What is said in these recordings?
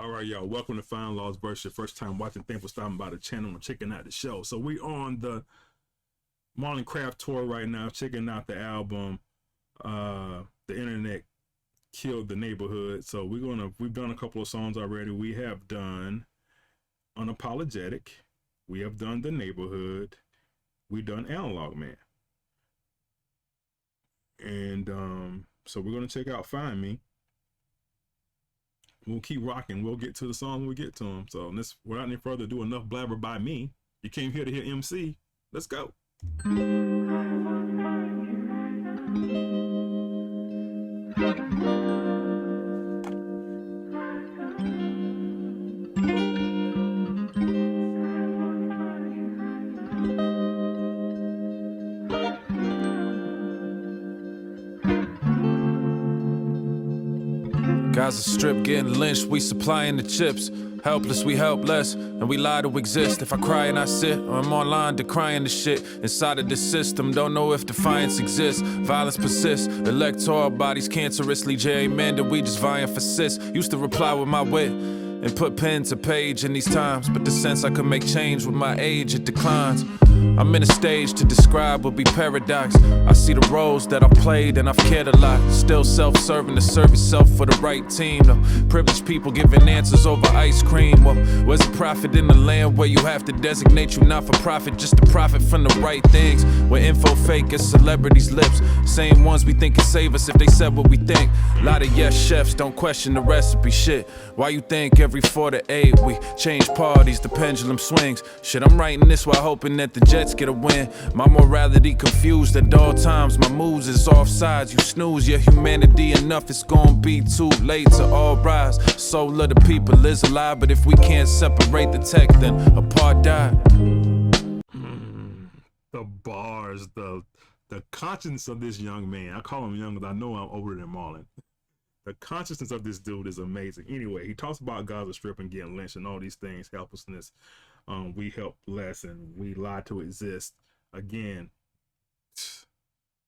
All right, y'all. Welcome to Fine Laws Versus. Your first time watching. Thanks for stopping by the channel and checking out the show. So we on the Marlon Craft tour right now, checking out the album. The internet killed the neighborhood. So we've done a couple of songs already. We have done Unapologetic. We have done The Neighborhood. We've done Analog Man. And so we're gonna check out Find Me. We'll keep rocking. We'll get to the song when we get to them. So without any further ado, enough blabber by me. You came here to hear MC. Let's go. Gaza Strip getting lynched, we supplying the chips. Helpless, we helpless, and we lie to exist. If I cry and I sit, or I'm online decrying the shit inside of the system. Don't know if defiance exists, violence persists. Electoral bodies cancerously gerrymandered, we just vying for sis. Used to reply with my wit and put pen to page in these times, but the sense I could make change with my age, it declines. I'm in a stage to describe would be paradox. I see the roles that I've played and I've cared a lot. Still self-serving to serve yourself for the right team. No privileged people giving answers over ice cream. Well, where's the profit in the land where you have to designate you not for profit, just to profit from the right things? Where info fake as celebrities' lips, same ones we think can save us if they said what we think. Lot of yes chefs don't question the recipe. Shit, why you think every 4 to 8 we change parties, the pendulum swings? Shit, I'm writing this while hoping that the Jets get a win. My morality confused at all times. My moves is off sides. You snooze your humanity enough, it's gonna be too late to all rise. Soul of the people is alive, but if we can't separate the tech, then apart die. The bars, the conscience of this young man. I call him young because I know I'm older than Marlon. The consciousness of this dude is amazing. Anyway, he talks about Gaza Strip and getting lynched and all these things, helplessness. We help less and we lie to exist. Again,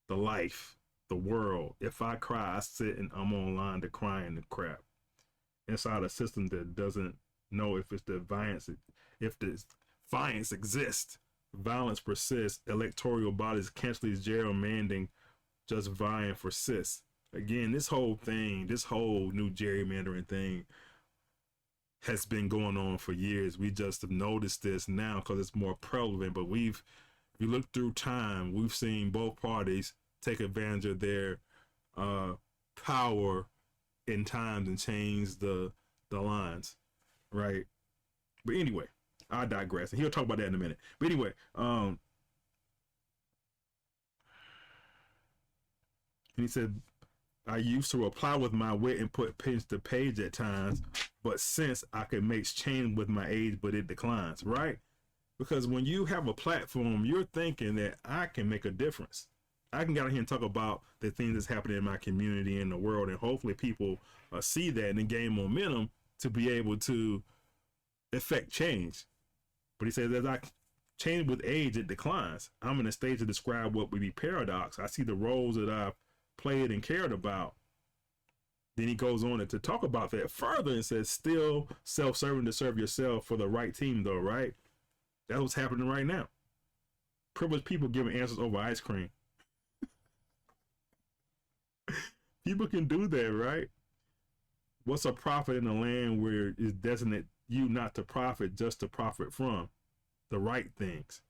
the life, the world. If I cry, I sit and I'm online decrying the crap. Inside a system that doesn't know if the defiance exists. Violence persists. Electoral bodies constantly gerrymandering, just vying for cis. Again, this whole new gerrymandering thing has been going on for years. We just have noticed this now because it's more prevalent. But if you look through time, we've seen both parties take advantage of their power in times and change the lines, right? But anyway, I digress, and he'll talk about that in a minute. But anyway, and he said, I used to reply with my wit and put pens to page at times, but since I could make change with my age, but it declines, right? Because when you have a platform, you're thinking that I can make a difference. I can get out here and talk about the things that's happening in my community and the world, and hopefully people see that and then gain momentum to be able to effect change. But he says, as I change with age, it declines. I'm in a stage to describe what would be paradox. I see the roles that I've played and cared about. Then he goes on to talk about that further and says, still self-serving to serve yourself for the right team though, right? That's what's happening right now. Privileged people giving answers over ice cream. People can do that, right? What's a profit in a land where it's destined you not to profit, just to profit from the right things?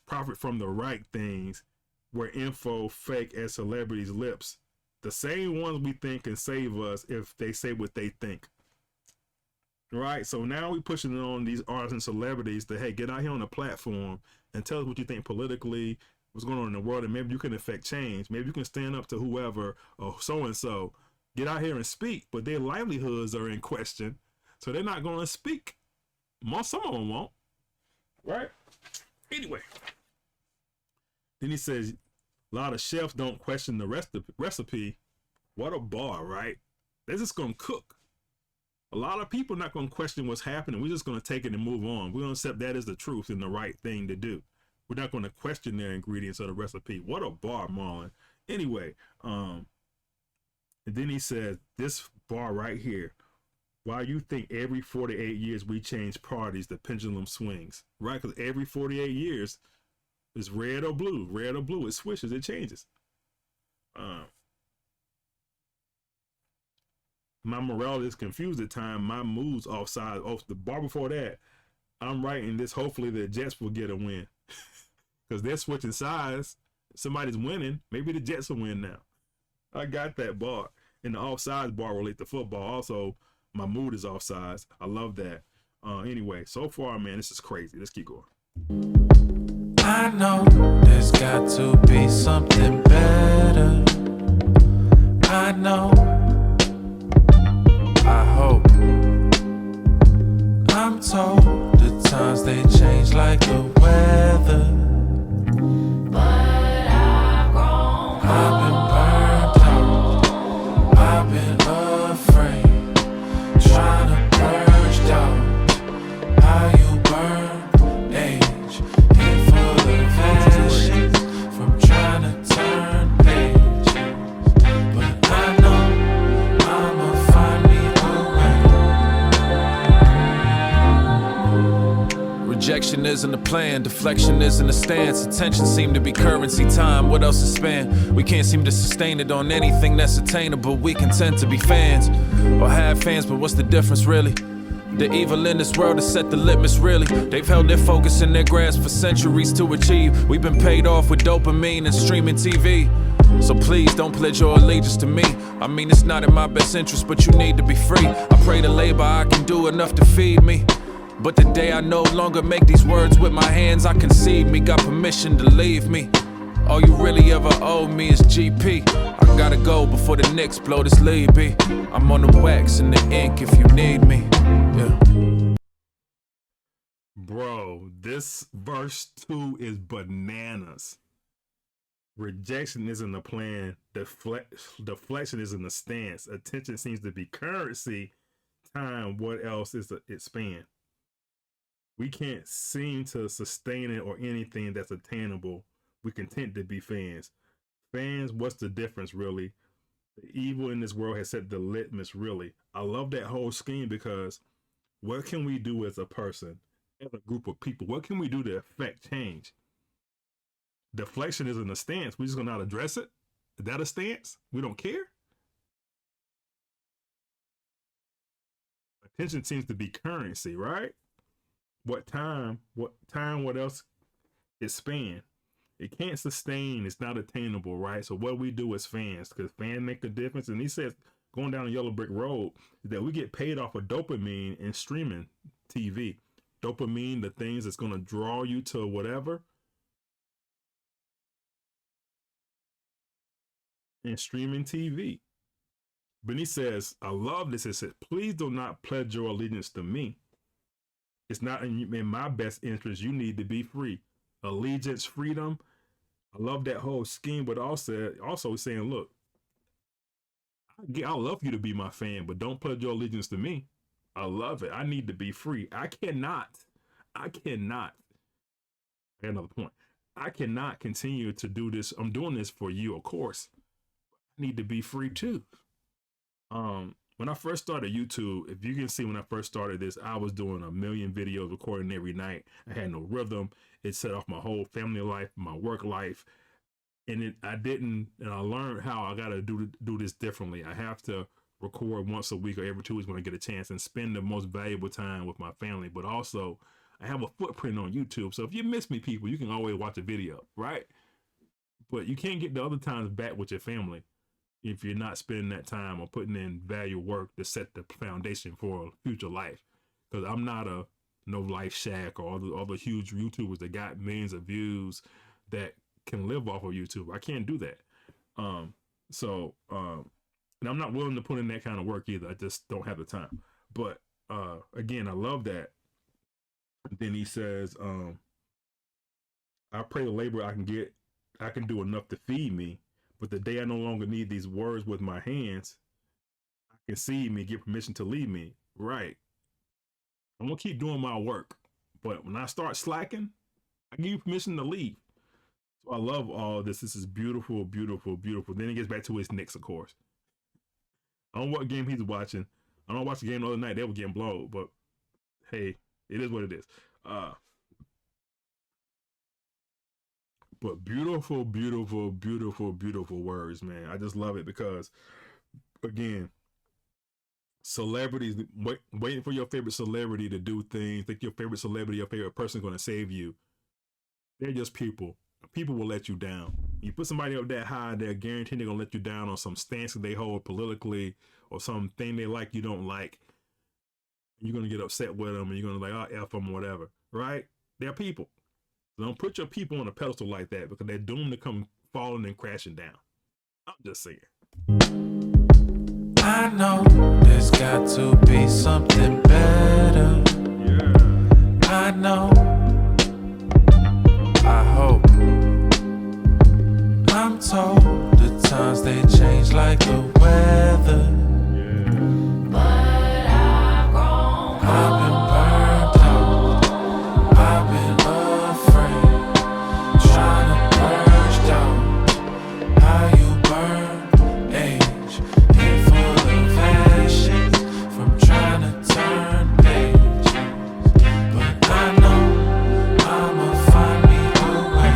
Profit from the right things where info fake as celebrities' lips. The same ones we think can save us if they say what they think. Right? So now we pushing it on these artists and celebrities to, hey, get out here on the platform and tell us what you think politically, what's going on in the world, and maybe you can affect change. Maybe you can stand up to whoever or so-and-so. Get out here and speak, but their livelihoods are in question, so they're not going to speak. Some of them won't. Right? Anyway. Then he says, a lot of chefs don't question the recipe. What a bar, right? They're just going to cook. A lot of people are not going to question what's happening. We're just going to take it and move on. We're going to accept that as the truth and the right thing to do. We're not going to question their ingredients or the recipe. What a bar, Marlon. Anyway, and then he says, this bar right here, Why you think every 48 years we change parties, the pendulum swings, right? Because every 48 years it's red or blue, it switches, it changes. My morale is confused at times. My mood's offside. Off the bar before that, I'm writing this. Hopefully the Jets will get a win because they're switching sides. Somebody's winning. Maybe the Jets will win now. I got that bar. And the offsides bar relate to football. Also, my mood is offsides. I love that. Anyway, so far, man, this is crazy. Let's keep going. I know there's got to be something better. I know. I hope. I'm told the times they change like the weather. But I've grown. I've been burned out. I've been afraid. Trying to purge doubt. How you burn age. In full of ashes. From trying to turn pages. But I know I'ma find me a way. Rejection isn't a plan, deflection isn't a stance. Attention seem to be currency, time, what else is span? We can't seem to sustain it on anything that's attainable. We content to be fans, or have fans, but what's the difference really? The evil in this world has set the litmus really. They've held their focus in their grasp for centuries to achieve. We've been paid off with dopamine and streaming TV. So please don't pledge your allegiance to me. I mean it's not in my best interest, but you need to be free. I pray to labor I can do enough to feed me. But the day I no longer make these words with my hands, I concede me, got permission to leave me. All you really ever owe me is GP. I gotta go before the Knicks blow this lead, B. I'm on the wax and the ink if you need me. Yeah. Bro, this verse 2 is bananas. Rejection isn't a plan. Deflection isn't a stance. Attention seems to be currency. Time, what else is its span? We can't seem to sustain it or anything that's attainable. We content to be fans. Fans, what's the difference really? The evil in this world has set the litmus really. I love that whole scheme because what can we do as a person, as a group of people? What can we do to affect change? Deflection isn't a stance. We're just gonna not address it. Is that a stance? We don't care. Attention seems to be currency, right? What time, what else is span? It can't sustain, it's not attainable, right? So what we do as fans, because fans make a difference. And he says, going down a yellow brick road, that we get paid off of dopamine and streaming TV. Dopamine, the things that's going to draw you to whatever. And streaming TV. But he says, I love this. It says, please do not pledge your allegiance to me. It's not in my best interest. You need to be free. Allegiance, freedom. I love that whole scheme, but also saying, look, I love you to be my fan, but don't pledge your allegiance to me. I love it. I need to be free. I got another point. I cannot continue to do this. I'm doing this for you, of course. I need to be free too. When I first started YouTube, if you can see when I first started this, I was doing a million videos, recording every night. I had no rhythm. It set off my whole family life, my work life. And I learned how I got to do this differently. I have to record once a week or every 2 weeks when I get a chance and spend the most valuable time with my family. But also, I have a footprint on YouTube. So if you miss me, people, you can always watch a video, right? But you can't get the other times back with your family if you're not spending that time or putting in value work to set the foundation for a future life. Because I'm not a No Life Shack or all the huge YouTubers that got millions of views that can live off of YouTube. I can't do that. And I'm not willing to put in that kind of work either. I just don't have the time. But again, I love that. Then he says, I pray the labor I can do enough to feed me. But the day I no longer need these words with my hands, I can see me, get permission to leave me. Right. I'm going to keep doing my work. But when I start slacking, I give you permission to leave. So I love all this. This is beautiful, beautiful, beautiful. Then he gets back to his Knicks, of course. I don't know what game he's watching. I don't watch the game the other night. They were getting blown, but hey, it is what it is. But beautiful, beautiful, beautiful, beautiful words, man. I just love it because, again, celebrities waiting for your favorite celebrity to do things. Think your favorite celebrity, your favorite person is going to save you. They're just people. People will let you down. You put somebody up that high, they're guaranteed they're going to let you down on some stance that they hold politically or something they like you don't like. You're going to get upset with them and you're going to like, oh, F them or whatever, right? They're people. So don't put your people on a pedestal like that because they're doomed to come falling and crashing down. I'm just saying. I know there's got to be something better. Yeah. I know. I hope. I'm told the times they change like the weather. Yeah. But I've grown I've been burned out. I've been afraid. Trying to purge down how you burn age. Head full of ashes from trying to turn pages. But I know I'ma find me a way.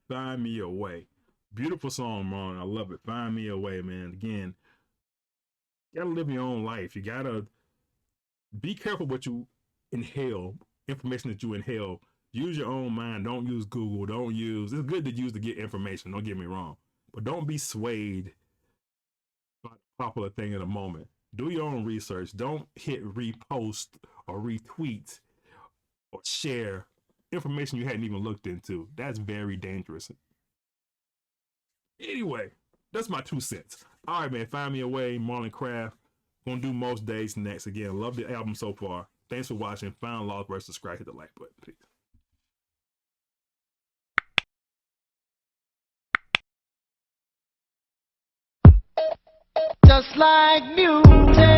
Find me a way. Beautiful song, Marlon. I love it. Find me a way, man. Again, you gotta live your own life. You gotta be careful what you inhale, information that you inhale. Use your own mind. Don't use Google. Don't use, it's good to use to get information. Don't get me wrong. But don't be swayed by the popular thing in a moment. Do your own research. Don't hit repost or retweet or share information you hadn't even looked into. That's very dangerous. Anyway, that's my 2 cents. All right, man. Find me a way. Marlon Craft. Gonna do most days next. Again, love the album so far. Thanks for watching. Final Lost versus subscribe. Hit the like button, please. Just like music.